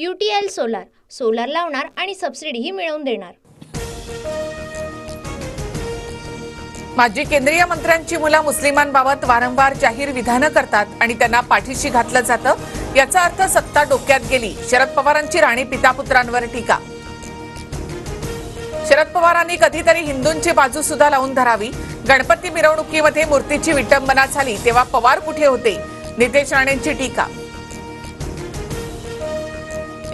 UTL solar solar लावणार आणि सबसिडीही मिळवून देणार। माजी केंद्रीय मंत्र्यांची मुलं मुस्लिमांबाबत वारंवार जाहीर विधानं करतात आणि त्यांना पाठीशी घातलं जातं, याचा अर्थ सत्ता डोक्यात गेली। शरद पवारांची राणी पितापुत्रांवर टीका। शरद पवारांनी कधीतरी हिंदूंची बाजू सुद्धा लावून धरावी। गणपती मिरवणुकीमध्ये मूर्तीची विटंबना झाली तेव्हा पवार कुठे होते? नितेश राणेंची टीका।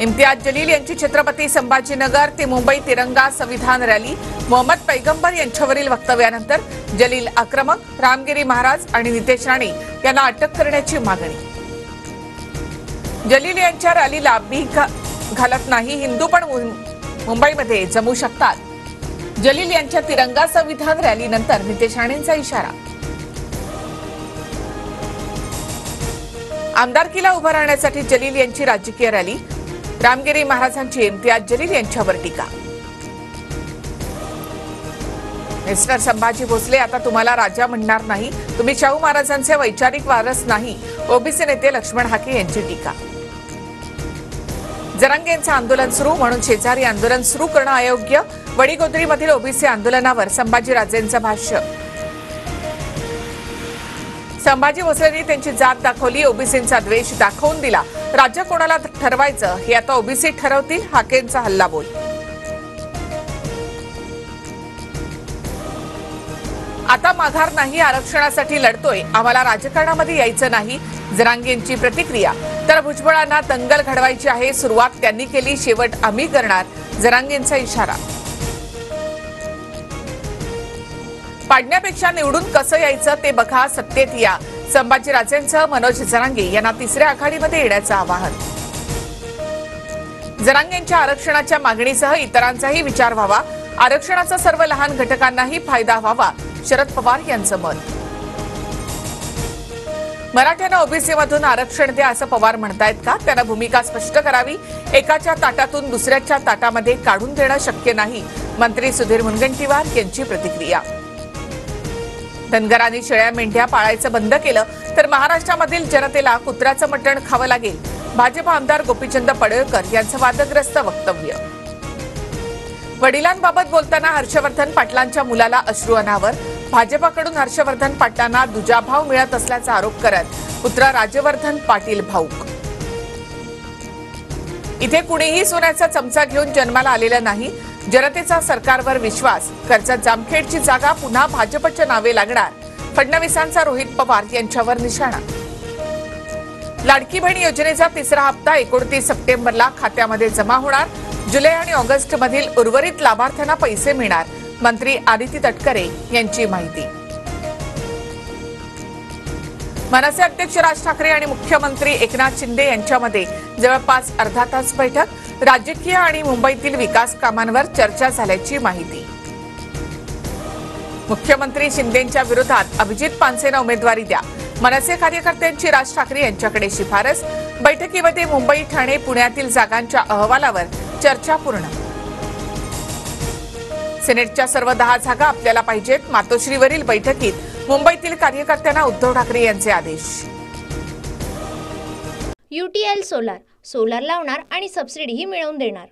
इम्तियाज जलील यांची छत्रपती संभाजीनगर ते मुंबई तिरंगा संविधान रॅली। मोहम्मद पैगंबर यांच्यावरील वक्तव्यानंतर जलील आक्रमक। रामगिरी महाराज आणि नितेश राणे यांना अटक करण्याची मागणी। जलील यांच्या रॅलीला भीक घालत नाही, हिंदू पण मुंबईमध्ये जमू शकतात। जलील यांच्या तिरंगा संविधान रॅलीनंतर नितेश राणेंचा इशारा। आमदारकीला उभं राहण्यासाठी जलील यांची राजकीय रॅली। रामगिरी महाराजांची इम्तियाज जलील यांच्यावर टीका। मिस्टर संभाजी भोसले, आता तुम्हाला राजा म्हणणार नाही, तुम्ही शाहू महाराजांचे वैचारिक वारस नाही। ओबीसी नेते लक्ष्मण हाके यांची टीका। जरांगेंचं आंदोलन सुरू म्हणून शेजारी आंदोलन सुरू करणं अयोग्य। वडीगोद्रीमधील ओबीसी आंदोलनावर संभाजीराजेंचं भाष्य। संभाजी भोसलेंनी त्यांची जात दाखवली, ओबीसींचा द्वेष दाखवून दिला। राज्य कोणाला ठरवायचं हे आता ओबीसी ठरवतील, हाकेंचा हल्लाबोल। आता माघार नाही, आरक्षणासाठी लढतोय, आम्हाला राजकारणामध्ये यायचं नाही। जरांगेंची प्रतिक्रिया। तर भुजबळांना दंगल घडवायची आहे, सुरुवात त्यांनी केली, शेवट आम्ही करणार। जरांगेंचा इशारा। पाडण्यापेक्षा निवडून कसं यायचं ते बघा, सत्तेत या। संभाजीराजेंचं मनोज जरांगे यांना तिसऱ्या आघाडीमध्ये येण्याचं आवाहन। जरांगेंच्या आरक्षणाच्या मागणीसह इतरांचाही विचार व्हावा, आरक्षणाचा सर्व लहान घटकांनाही फायदा व्हावा, शरद पवार यांचं मत। मराठ्यांना ओबीसीमधून आरक्षण द्या असं पवार म्हणतायत का? त्यांना भूमिका स्पष्ट करावी। एकाच्या ताटातून दुसऱ्याच्या ताटामध्ये काढून देणं शक्य नाही, मंत्री सुधीर मुनगंटीवार यांची प्रतिक्रिया। धनगरांनी शेळ्या मेंढ्या पाळायचं बंद केलं तर महाराष्ट्रामधील जनतेला कुत्र्याचं मटण खावं लागेल। भाजप आमदार गोपीचंद पडळकर यांचं वादग्रस्त वक्तव्य। वडिलांबाबत बोलताना हर्षवर्धन पाटलांच्या मुलाला अश्रू अनावर। भाजपाकडून हर्षवर्धन पाटलांना दुजाभाव मिळत असल्याचा आरोप करत पुत्र राजवर्धन पाटील भाऊक। इथे कुणीही सोन्याचा चमचा घेऊन जन्माला आलेला नाही, जनतेचा सरकारवर विश्वास। कर्जत जामखेडची जागा पुन्हा भाजपच्या नावे लागणार, फडणवीसांचा रोहित पवार यांच्यावर निशाणा। लाडकी बहीण योजनेचा तिसरा हप्ता 29 सप्टेंबरला खात्यामध्ये जमा होणार। जुलै आणि ऑगस्ट मधील उर्वरित लाभार्थ्यांना पैसे मिळणार, मंत्री आदिती तटकरे यांची माहिती। मनसे अध्यक्ष राज ठाकरे आणि मुख्यमंत्री एकनाथ शिंदे यांच्यामध्ये जवळपास अर्धा तास बैठक। राजकीय आणि मुंबईतील विकास कामांवर चर्चा झाल्याची माहिती। मुख्यमंत्री शिंदेंच्या विरोधात अभिजित पानसेंना उमेदवारी द्या, मनसे कार्यकर्त्यांची राज ठाकरे यांच्याकडे शिफारस। बैठकीमध्ये मुंबई, ठाणे, पुण्यातील जागांच्या अहवालावर चर्चा पूर्ण। सिनेटच्या सर्व 10 जागा आपल्याला पाहिजेत, मातोश्रीवरील बैठकीत मुंबईतील कार्यकर्त्यांना उद्धव ठाकरे यांचे आदेश। UTL सोलार सोलार लावणार आणि सबसिडीही मिळवून देणार।